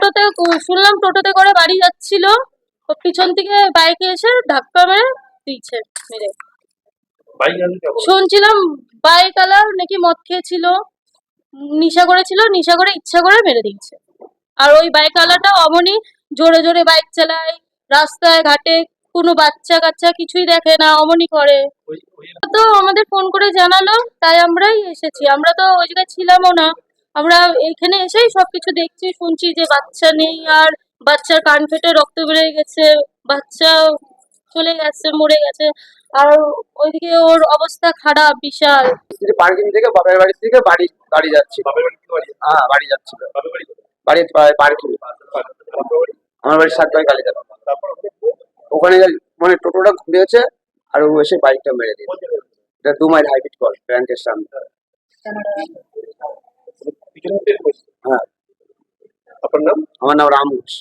টোটোতে শুনলাম টোটোতে করে বাড়ি যাচ্ছিল, তো পিছন থেকে বাইকে এসে ধাক্কা মেরে দিয়েছে মেরে। শুনছিলাম বাইক আলা নাকি মদ খেয়েছিল, নিশা করেছিল, নিশা করে ইচ্ছা করে মেরে দিয়েছে। আর ওই বাইক আলাটা অমনি জোরে জোরে বাইক চালায়, রাস্তায় ঘাটে কোনো বাচ্চা কাচ্চা কিছুই দেখে না, অমনি করে। তো আমাদের ফোন করে জানালো, তাই আমরাই এসেছি। আমরা তো ওই জায়গায় ছিলামও না, আমরা এখানে এসেই সবকিছু দেখছি, শুনছি যে বাচ্চা নেই, আর বাচ্চার কান ফেটে রক্ত বেরিয়ে গেছে, বাচ্চা চলে গেছে, মরে গেছে। আর ওইদিকে ওর অবস্থা খারাপ বিশাল। পার্কিং থেকে বাপের বাড়ি থেকে বাড়ি যাচ্ছি। হ্যাঁ, বাড়ি যাচ্ছিল। বাড়ি পার্কিং। আমার বাড়ি 7 কালীতলা। ওখানে মানে টোটোটা ঘুরেছে আর ও এসে বাইকটা মেরে দিয়েছে। এটা 2 মাইল হাইব্রিড কল ব্যাংকের সামনে। হ্যাঁ। আপনার নাম? আমার নাম রাম ঘোষ।